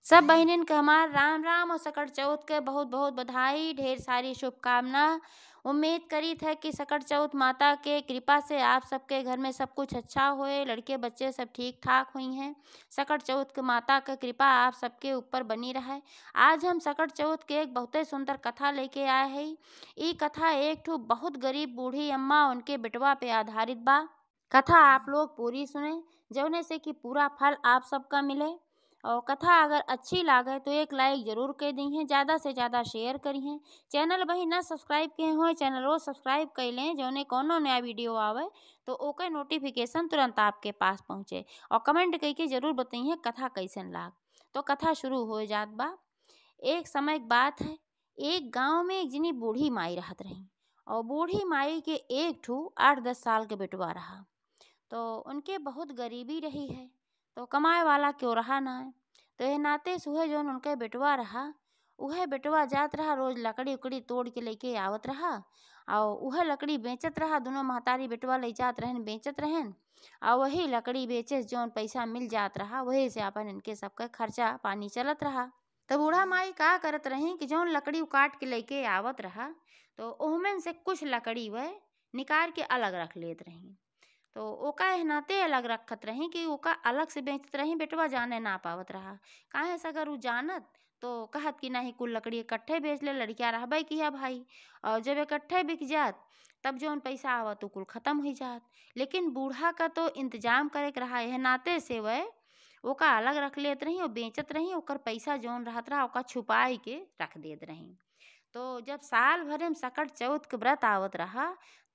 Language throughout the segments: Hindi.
सब बहिनीन के हमार राम राम और सकट चौथ के बहुत बहुत बधाई, ढेर सारी शुभकामना। उम्मीद करी है कि सकट चौथ माता के कृपा से आप सबके घर में सब कुछ अच्छा होए, लड़के बच्चे सब ठीक ठाक हुई हैं। सकट चौथ के माता का कृपा आप सबके ऊपर बनी रहे। आज हम सकट चौथ के एक बहुते सुंदर कथा लेके आए हैं। ई कथा एक ठो बहुत गरीब बूढ़ी अम्मा उनके बेटवा पे आधारित बा। कथा आप लोग पूरी सुने, जौने से कि पूरा फल आप सबका मिले। और कथा अगर अच्छी लागे तो एक लाइक जरूर कर दी हैं, ज़्यादा से ज़्यादा शेयर करी हैं। चैनल वही ना सब्सक्राइब किए हो, चैनल वो सब्सक्राइब कर लें, जौने कोनो नया वीडियो आवे तो ओकर नोटिफिकेशन तुरंत आपके पास पहुँचे। और कमेंट करके जरूर बताइए कथा कैसन लाग। तो कथा शुरू हो जात बा। एक समय की बात है, एक गांव में एक जनी बूढ़ी माई रहत रही। और बूढ़ी माई के एक ठू 8-10 साल के बेटवा रहा। तो उनके बहुत गरीबी रही है, तो कमाए वाला क्यों रहा ना है। तो ये नाते सुहे जोन उनके बेटवा रहा, उहे बेटवा जात रहा रोज लकड़ी उकड़ी तोड़ के लेके आवत रहा। और उहे लकड़ी बेचत रहा, दोनों महतारी बेटवा ले जात रहन बेचत रहन। और वही लकड़ी बेचे जोन पैसा मिल जात रहा, वही से अपन इनके सबका खर्चा पानी चलत रहा। तो बूढ़ा माई का करत रही कि जोन लकड़ी काट के लेके आवत रहा, तो ओहमें से कुछ लकड़ी वह निकाल के अलग रख लेत रही। तो ओका एह नाते अलग रखत रही कि ओका अलग से बेचत रही, बेटवा जाने ना पावत रहा। काहे से अगर उ जानत तो कहत कि नहीं कुल लकड़ी इकट्ठे बेच ले, लड़किया रहबे किया भाई। और जब इकट्ठे बिक जात तब जौन पैसा आवत तो कुल खत्म हो जात। लेकिन बूढ़ा का तो इंतजाम करे के रहा, एह नाते से वह ओका अलग रख लेत रही और बेचत रही, ओकर पैसा जौन रहत रहा ओका छुपाई के रख देत रही। तो जब साल भरे में सकट चौथ के व्रत आवत रहा,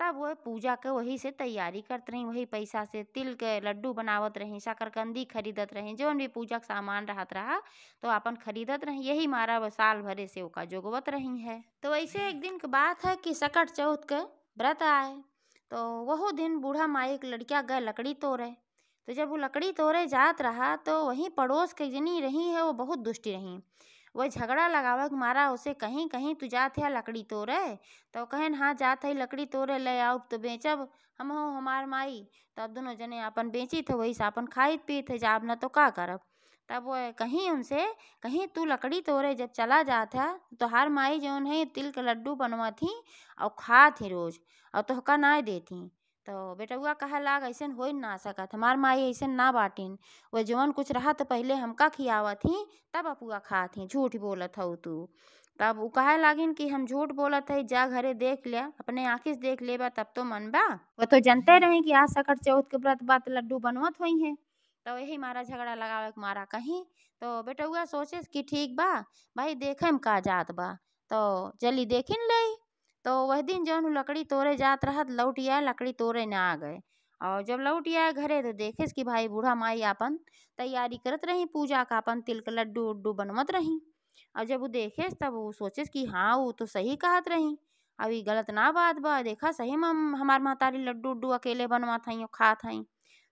तब वह पूजा के वही से तैयारी करत रही, वही पैसा से तिल के लड्डू बनावत रही, शकरकंदी खरीदत रही, जौन भी पूजा के सामान रहत रहा तो अपन खरीदत रही। यही मारा वह साल भरे से ओका जोगवत रही है। तो वैसे एक दिन की बात है कि सकट चौथ के व्रत आए, तो वह दिन बूढ़ा माई के लड़किया गए लकड़ी तोड़े। तो जब वो लकड़ी तोड़े जात रहा तो वहीं पड़ोस के जनी रही है, वो बहुत दुष्टी रही। वह झगड़ा लगावे के मारा उसे कहीं कहीं तू जात है लकड़ी तोड़े। तो कहन हाँ जात है लकड़ी तोड़े, ले आओ तो बेचब हम हो हमार माई। तब दोनों जने अपन बेची थे, वही से अपन खाइत पीत है, जाब न तो का करब। तब वो कहीं उनसे कहीं तू लकड़ी तोड़े जब चला जात है तो हर माई जौन है तिल के लड्डू बनवा थी और खा थी रोज, और तोहका ना देती। तो बेटुआ कहा लाग ऐसन हो ना सकत, हमार माई ऐसन ना बाटिन। वह जौन कुछ रहा तो पहले हमका खियावत थी, तब अपुआ खात ही, झूठ बोलत हऊ तू। तब उ कहे लागिन कि हम झूठ बोलत है, जा घरे देख लिया, अपने आँखी से देख लेबा तब तो मन बा। वो तो जानते रहे कि आज सकट चौथ के व्रत बात लड्डू बनवत हुई है। तो यही मारा झगड़ा लगावे के मारा कहीं। तो बेटुआ सोचे कि ठीक बा भाई, देखे में का जात बा, तो जल्दी देखिन ले। तो वह दिन जौन लकड़ी तोड़े जात रहत लौट आए, लकड़ी तोड़े ना आ गए। और जब लौट आए घरे तो देखे कि भाई बूढ़ा माई अपन तैयारी करत रही पूजा का, अपन तिल के लड्डू उड्डू बनवत रही। और जब वो देखे तब वो सोचे कि हाँ वो तो सही कहत रही, अब ये गलत ना बात बा, देखा सही में हमार महतारी लड्डू उड्डू अकेले बनवात हई और खात हई।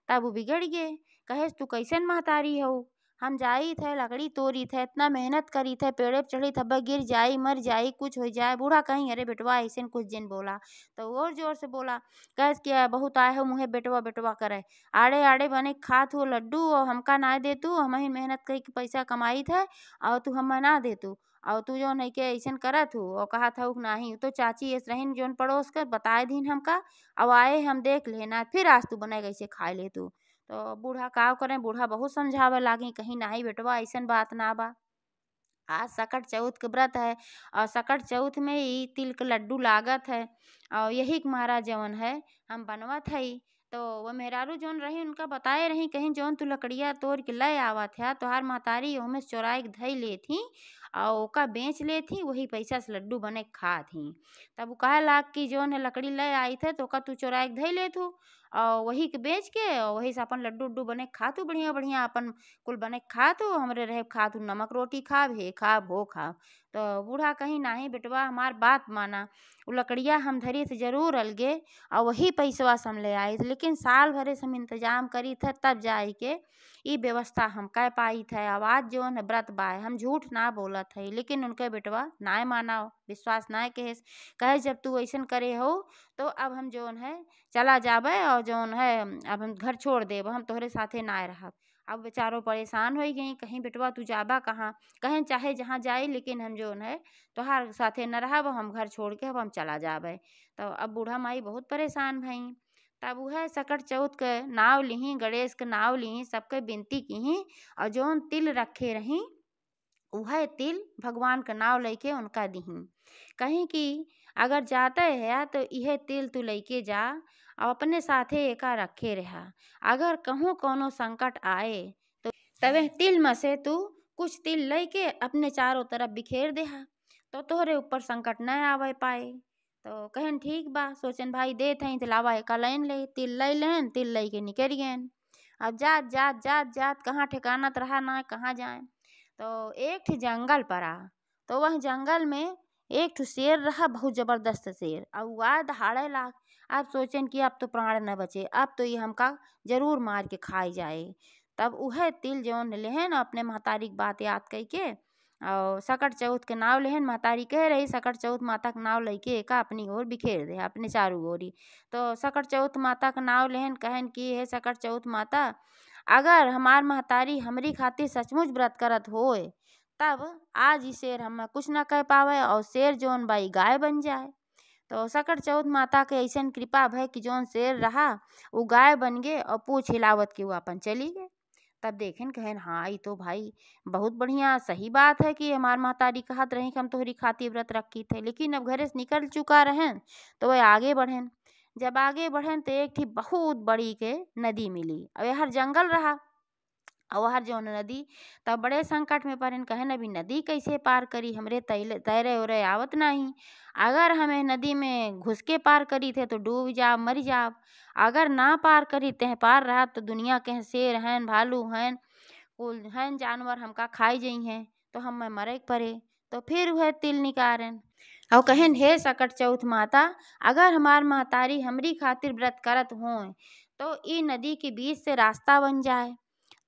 तब वो बिगड़ गए, कहे तू कैसन महतारी हो, हम जाई थे लकड़ी तोड़ी थे, इतना मेहनत करी थे, पेड़े पे चढ़ी थब्बा गिर जाई मर जाई कुछ हो जाए। बूढ़ा कहीं अरे बेटवा ऐसे कुछ दिन बोला। तो और जोर से बोला, कह क्या बहुत आए हो मुँहे बेटवा बेटवा करे, आड़े आड़े बने खात हो लड्डू और हमका ना दे तू, हम ही मेहनत करी के पैसा कमाई थे और तू हम ना दे तू। और तू जो नहीं के ऐसन करत हूँ और कहा था नहीं, तो चाची ऐसे रहीन जोन पड़ोस कर बताए दिन हमका, अब आए हम देख लेना फिर आज तू बनाए कैसे खाए ले तू। तो बूढ़ा का करें, बूढ़ा बहुत समझावे लागी, कहीं नहीं बेटवा ऐसन बात ना बा, आज सकट चौथ के व्रत है और सकट चौथ में ही तिल के लड्डू लागत है और यही के मारा जवन है हम बनवत हई। तो वह मेहरारू जौन रही उनका बताए रही, कहीं जौन तू लकड़िया तोड़ के ले आवत है तो हर महतारी ओमे से चोराई के धई ले थी और ओका बेच ले थी, वही पैसा से लड्डू बने के खा थी। तब वो कहे लाग कि जौन है लकड़ी ले आई थे तो ओका तू चोराई के धई ले थू और वही के बेच के और वही से अपन लड्डू उड्डू बने के खा तू, बढ़िया बढ़िया अपन कुल बने के खा तू, हमरे रहे खा तू नमक रोटी खा हे खा भो खा। तो बूढ़ा कहीं नहीं बेटवा हमार बात माना, वो लकड़िया हम धरी थे जरूर अलगे और वही पैसवा से हम ले आई थे, लेकिन साल भरे से हम इंतजाम करी थे तब जाई के ई व्यवस्था हम कह पाई थे। आवाज जो है व्रत बाय हम झूठ ना बोलत है, लेकिन उनके बेटवा ना माना, विश्वास ना कहे जब तू ऐसन करे हो तो अब हम जोन है चला जाबे और जोन है अब हम घर छोड़ देब, हम तोहरे साथे ना रहब। अब बेचारो परेशान हो गई, कहीं बेटवा तू जाबा कहाँ, कहें चाहे जहाँ जाए लेकिन हम जो है तोहार साथे न रहब, हम घर छोड़ के अब हम चला जाबे। तो अब बूढ़ा माई बहुत परेशान भई। तब वह सकट चौथ के नाव लिही, गणेश के नाव लिही, सबके विनती की और जौन तिल रखे रही वह तिल भगवान का नाव लेके उनका दीही। कहीं कि अगर जाते है तो यह तिल तू लेके जा और अपने साथे एका रखे रहा। अगर कहूँ कोनो संकट आए तो तबे तिल में से तू कुछ तिल लेके अपने चारों तरफ बिखेर देहा, तो तोहरे ऊपर संकट न आवे पाए। तो कहन ठीक बा, सोचन भाई देत हई तो लावा एका लाइन ले, तिल ले लेन, तिल ले के निकल गए। अब जात जात जात जात कहाँ ठिकानत रहा ना कहाँ जाए। तो एक ठे जंगल पड़ा, तो वह जंगल में एक ठो शेर रहा, बहुत जबरदस्त शेर। अब वह दहाड़े लाग। अब सोचन कि अब तो प्राण न बचे, अब तो ये हमका जरूर मार के खाई जाए। तब वह तिल जौन लेहन अपने महतारी की बात याद कई के और सकट चौथ के नाव लेहन, महतारी कह रही सकट चौथ माता का नाव लेके एका अपनी ओर बिखेर दे अपने चारू ओरी। तो सकट चौथ माता का नाव लेहन, कहन कि हे सकट चौथ माता, अगर हमार महतारी हमरी खातिर सचमुच व्रत करत होए तब आज ई शेर हमें कुछ न कह पावे और शेर जौन बाई गाय बन जाए। तो सकट चौथ माता के ऐसन कृपा भय कि जौन शेर रहा वो गाय बन गए और पूछ हिलावत के वो अपन चली गए। तब देखें कहन हाँ ये तो भाई बहुत बढ़िया सही बात है कि हमार महतारी कहत रही कि हम तोहरी खातिर व्रत रखी थे, लेकिन अब घरे से निकल चुका रहें तो वह आगे बढ़ें। जब आगे बढ़ें तो एक थी बहुत बड़ी के नदी मिली। अब हर जंगल रहा और हर जौन नदी, तब बड़े संकट में पड़न, कहन अभी नदी कैसे पार करी, हमरे तैरे उरे आवत नहीं। अगर हमें नदी में घुस के पार करी थे तो डूब जाब मर जाब, अगर ना पार करी तह पार रहा तो दुनिया के शेर हैं भालू हैं कुल हैं जानवर हमका खाई जई हैं, तो हम मरे पड़े। तो फिर वह तिल निकारन और कहन हे सकट चौथ माता, अगर हमार महतारी हमरी खातिर व्रत करत हों तो ई नदी के बीच से रास्ता बन जाए।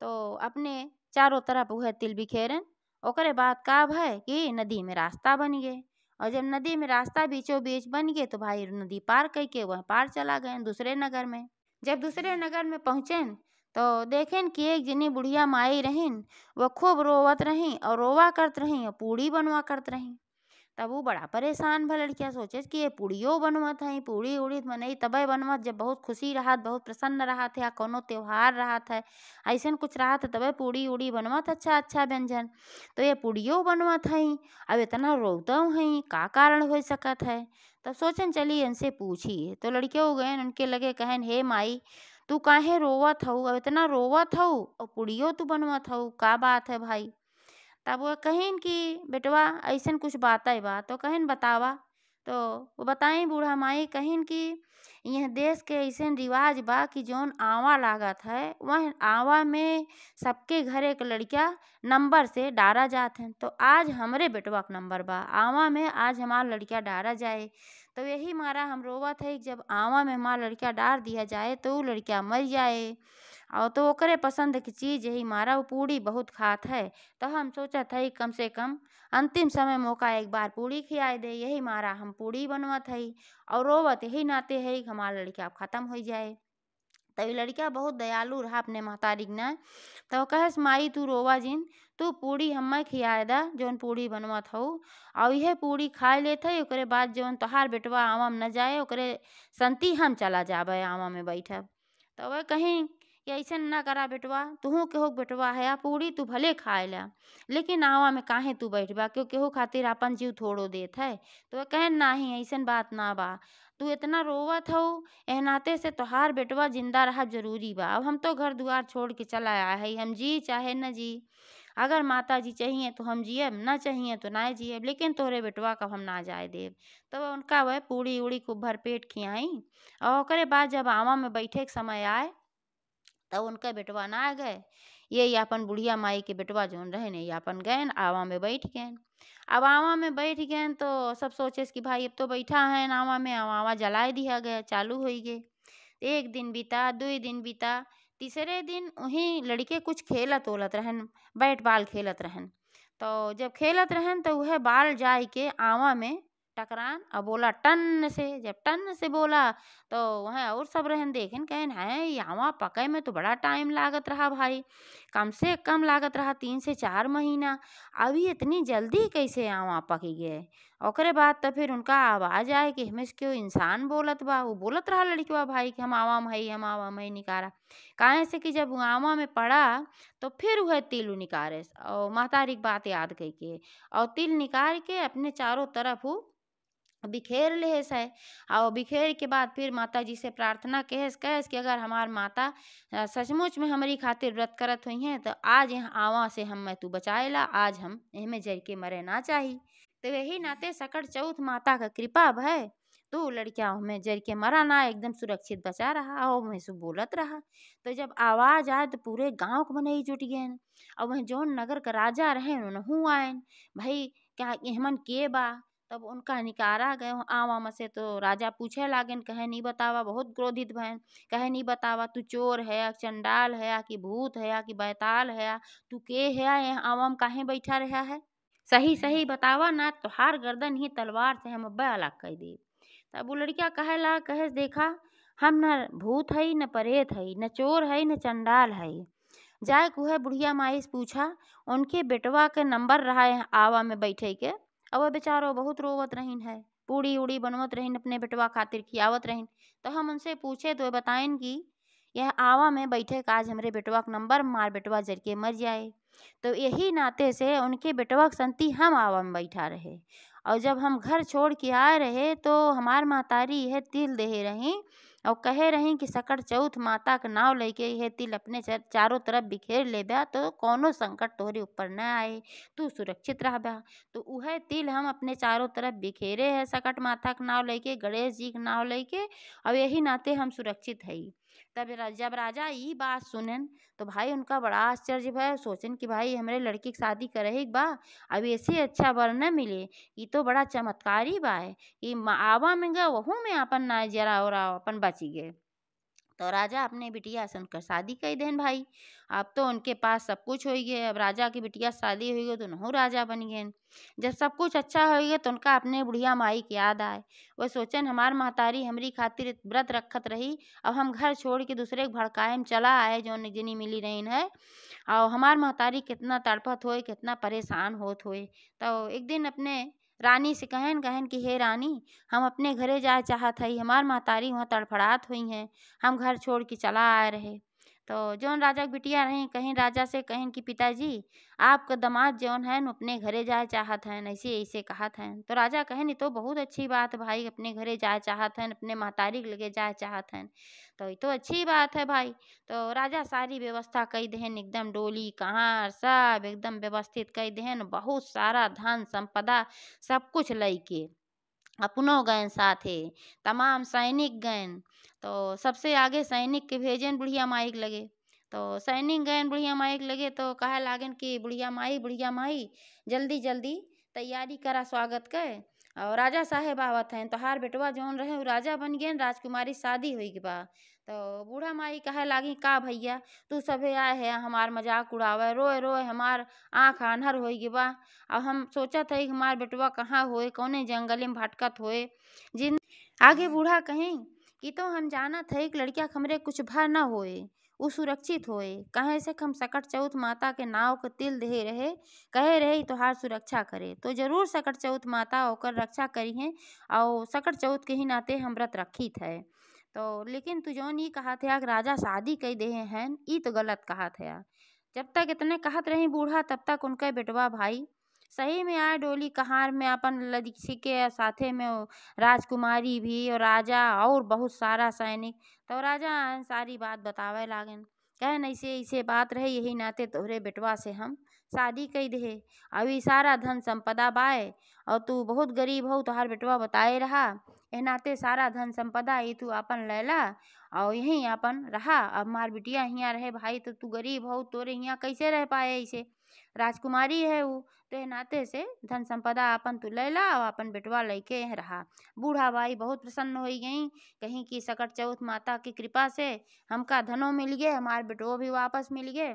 तो अपने चारों तरफ वह तिल बिखेरन, ओकरे बाद का भय कि नदी में रास्ता बन गए। और जब नदी में रास्ता बीचों बीच बन गए तो भाई नदी पार कई के वह पार चला गए दूसरे नगर में। जब दूसरे नगर में पहुँचेन तो देखें कि एक जनी बुढ़िया माई रहीन, वह खूब रोवत रही और रोवा करत रही और पूड़ी बनवा करत रही। तब वो बड़ा परेशान भल लड़किया, सोचे कि ये पूड़ियो बनवत है, पूड़ी उड़ी मनई तबे बनवत जब बहुत खुशी रहत बहुत प्रसन्न रहत है या कोनो त्योहार रहत है ऐसा कुछ रहत है तबे पूड़ी उड़ी बनवत अच्छा अच्छा व्यंजन। तो ये पूड़ियो बनवत है, अब इतना रोवतो है का कारण हो सकत है। तब सोचन चली इनसे पूछी तो लड़कियों गए उनके लगे कहन हे माई तू काहे रोवत हऊ, अब इतना रोवत हऊ और पूड़ियो तू बनवत हऊ, का बात है भाई। तब वो कहिन कि बेटवा ऐसन कुछ बात है बा, तो कहन बतावा। तो वो बताई बूढ़ा माई कहिन कि यह देश के ऐसन रिवाज बा कि जौन आवा लागत है वह आवा में सबके घर एक लड़किया नंबर से डारा जात हैं। तो आज हमरे बेटवा का नंबर बा आवा में, आज हमार लड़किया डारा जाए। तो यही मारा हम रोवत है कि जब आवा में हमार लड़किया डार दिया जाए तो वो लड़किया मर जाए। और तो ओकरे पसंद की चीज़ यही मारा वो पूड़ी बहुत खात है, तो हम सोचत है कम से कम अंतिम समय मौका एक बार पूड़ी खियाए दे, यही मारा हम पूड़ी बनवत है और रोवत यही नाते है कि हमारा लड़का खत्म हो जाए। तभी लड़का बहुत दयालु रहा अपने महतारी न, तो कहस माई तू रोवा जिन, तू पूड़ी हमें खियाए दा जौन पूड़ी बनवत हऊ और यह पूड़ी खाए लेत है, ओकरे बाद जौन तोहार बेटवा आवा में न जाए ओकरे संति हम चला जाबे आवा में बैठब। तो वह कहीं कि ऐसा ना करा बेटवा, तुहू केहू बेटवा है पूड़ी तू भले खाए ला लेकिन आवा में काहे तू बैठबा, क्यों केहू खातिर अपन जीव थोड़ो देत है। तो वह कहन नाही ऐसन बात ना बा, तू इतना रोवत हऊ एह नाते से तोहार बेटवा जिंदा रहा जरूरी बा। अब हम तो घर दुआर छोड़ के चला आया है, हम जी चाहे न जी, अगर माता जी चाहिए तो हम जियब ना चाहिए तो ना जियब, लेकिन तोहरे बेटवा का हम ना जाए देव। तो उनका वह पूड़ी उड़ी खूब भर पेट खियाई और ओकरे बाद जब आवा में बैठे के समय आए तब उनका बेटवा ना आ गए, ये अपन बुढ़िया माई के बेटवा जोन रहे ने अपन गए आवा में बैठ गए। अब आवा में बैठ गए तो सब सोचे कि भाई अब तो बैठा है आवा में, अब आवा जलाए दिया गया चालू हो गए। एक दिन बीता, 2 दिन बीता, तीसरे दिन वहीं लड़के कुछ खेलत ओलत रहन, बैट बॉल खेलत रहन। तो जब खेलत रहन तो वह बाल जाय के आवा में टकरान और बोला टन से। जब टन से बोला तो वह और सब रहन देखन कहन है यहाँ पके में तो बड़ा टाइम लागत रहा भाई, कम से कम लागत रहा 3 से 4 महीना। अभी इतनी जल्दी कैसे आवा पकी गए। ओकरे बाद तो फिर उनका आवाज आए कि हमें क्यों इंसान बोलत बा। वो बोलत रहा लड़कवा भाई कि हम आवा मई, हम आवा मई निकारा। काहे से कि जब आवा में पड़ा तो फिर वह तिल निकारे और महतारी की बात याद कई के और तिल निकाल के अपने चारों तरफ वो बिखेर लेस है। और बिखेर के बाद फिर माता जी से प्रार्थना कहेस कहेस कि अगर हमार माता सचमुच में हमारी खातिर व्रत करत हुई हैं तो आज यहाँ आवा से हम मैं तू बचाएला, आज हम एहमे जर के मरे ना चाही। तो यही नाते सकट चौथ माता का कृपा भय तो लड़किया में जर के मरा ना, एकदम सुरक्षित बचा रहा और मैं सु बोलत रहा। तो जब आवाज आए तो पूरे गांव के मनई जुट गए और वह जौन नगर का राजा रहे उनहू आयन भाई क्या एहमन के बा। तब उनका निकारा गए आवा में से तो राजा पूछे लागन कहे नहीं बतावा, बहुत क्रोधित भयन। कहे नहीं बतावा तू चोर है या चंडाल है या कि भूत है या कि बैताल है या तू के है या आवा में काहे बैठा रहा है, सही सही बतावा ना तुहार गर्दन ही तलवार से हम अब्बे अलग कर दी। तब वो लड़किया कहे ला कहे देखा हम न भूत है न परेत है न चोर है न चंडाल है। जाए कुहे बुढ़िया माई से पूछा उनके बेटवा के नंबर रहा है आवा में बैठे के। अब वह बेचारो बहुत रोवत रहीन है, पूड़ी उड़ी बनवत रहीन अपने बेटवा खातिर खियावत रहीन। तो हम उनसे पूछे तो बताएं कि यह आवा में बैठे का आज हमरे बेटवा का नंबर मार बेटवा जर के मर जाए। तो यही नाते से उनके बेटवा के संति हम आवा में बैठा रहे और जब हम घर छोड़ के आए रहे तो हमार महतारी यह तिल दे रही और कहे रही कि सकट चौथ माता का नाव लेके यह तिल अपने चारों तरफ बिखेर ले बा तो कोनो संकट तोहरे ऊपर न आए, तू सुरक्षित रह बा। तो वह तिल हम अपने चारों तरफ बिखेरे है सकट माता का नाव लेके, गणेश जी का नाव लेके और यही नाते हम सुरक्षित है। तब जब राजा ये बात सुनन तो भाई उनका बड़ा आश्चर्य भय, सोचन कि भाई हमारे लड़की की शादी करे ही बा, अब ऐसे अच्छा वर न मिले, ये तो बड़ा चमत्कारी बा है कि आवा में गए वहू में अपन ना जरा और अपन बची गए। तो राजा अपने बिटिया से उनकर शादी कर देन भाई। अब तो उनके पास सब कुछ हो गए, अब राजा की बिटिया शादी हुई गई तो उन्हों राजा बन गए। जब सब कुछ अच्छा हो गया तो उनका अपने बुढ़िया माई की याद आए। वह सोचन हमार महतारी हमारी खातिर व्रत रखत रही, अब हम घर छोड़ के दूसरे के भड़काए में चला आए जो जिनी मिली रही है और हमार महतारी कितना तड़पत होए कितना परेशान होत होए। तो एक दिन अपने रानी से कहन कहन कि हे रानी हम अपने घरे जाए चाहत हई, हमार महतारी वहाँ तड़फड़ात हुई हैं, हम घर छोड़ के चला आए रहे। तो जौन राजा की बिटिया रही कहीं राजा से कहें कि पिताजी आपका दामाद जौन है न अपने घरे जाए चाहत हैं, ऐसे ऐसे कहत हैं। तो राजा कहें तो बहुत अच्छी बात है भाई, अपने घरे जाए चाहत हैं, अपने महतारी के लगे जाए चाहत हैं, तो ये तो अच्छी बात है भाई। तो राजा सारी व्यवस्था कई देहन, एकदम डोली कहाँ सब एकदम व्यवस्थित कई देहन, बहुत सारा धन संपदा सब कुछ लैके अपनों गए साथे, तमाम सैनिक गए। तो सबसे आगे सैनिक के भेजन बुढ़िया माई के लगे। तो सैनिक गए बुढ़िया माई के लगे तो कहे लागन कि बुढ़िया माई जल्दी जल्दी तैयारी करा स्वागत के और राजा साहेब आवत हैं, तोहार बेटवा जौन रहे वो राजा बन गए, राजकुमारी शादी हुई के बा। तो बूढ़ा माई कहे लागी का भैया तू सभे आए है हमार मजाक उड़ावे, रोए रोए हमार आँख आन्हर हो गई बा। अब हम सोचत है हमार बेटवा कहाँ होए, कौने जंगल में भटकत होए। जिन आगे बूढ़ा कहें कि तो हम जानत है कि लड़किया हमरे कुछ भा न होए, वो सुरक्षित होए, कहे से हम सकट चौथ माता के नाव के तिल दे रहे, कहे रहे तोहार सुरक्षा करे। तो जरूर सकट चौथ माता ओकर रक्षा करी है और सकट चौथ के ही नाते हम व्रत रखी थे। तो लेकिन तू जौन ये कहा था कि राजा शादी कई दे हैं, ये तो गलत कहा था। जब तक इतने कहत रही बूढ़ा तब तक उनका बेटवा भाई सही में आए डोली कहार में अपन लड़की के साथे में वो राजकुमारी भी और राजा और बहुत सारा सैनिक। तो राजा सारी बात बतावे लागन कहन ऐसे ऐसे बात रहे, यही नाते तोहरे बेटवा से हम शादी कई दे, अभी सारा धन संपदा बाए और तू बहुत गरीब हो, तोहार बेटवा बताए रहा ए नाते सारा धन संपदा ये तू अपन लैला और यहीं अपन रहा। अब मार बिटिया यहाँ रहे भाई तो तू गरीब हो, तोरे यहाँ कैसे रह पाए, ऐसे राजकुमारी है वो, तो नाते से धन संपदा अपन तू लैला और अपन बेटवा लेके रहा। बूढ़ा भाई बहुत प्रसन्न हो गई, कहीं की सकट चौथ माता की कृपा से हमका धनों मिल गए, हमारे बेटो भी वापस मिल गए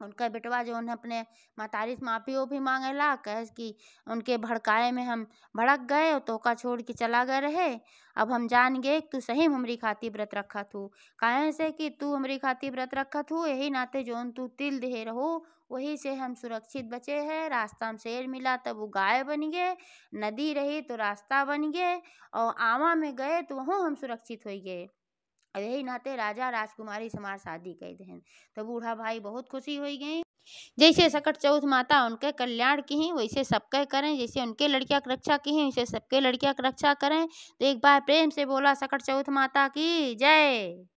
उनका बेटवा जो उन्हें अपने महतारी से माफ़ी भी मांगेला, कहे कि उनके भड़काए में हम भड़क गए तो का छोड़ के चला गए रहे। अब हम जान गए कि तू सही में हमरी खातिर व्रत रखा थू, काहे से कि तू हमरी खातिर व्रत रखा थू, यही नाते जोन तू तिल दे रहो वही से हम सुरक्षित बचे हैं। रास्ता में शेर मिला तब वो गाय बन गए, नदी रही तो रास्ता बन गए, और आवा में गए तो वहाँ हम सुरक्षित हो गए। और यही नाते राजा राजकुमारी से हमार शादी कई दहन। तो बूढ़ा भाई बहुत खुशी हो गई। जैसे सकट चौथ माता उनके कल्याण की ही वैसे सबके करें, जैसे उनके लड़कियां की रक्षा की ही वैसे सबके लड़कियां की रक्षा करें। तो एक बार प्रेम से बोला सकट चौथ माता की जय।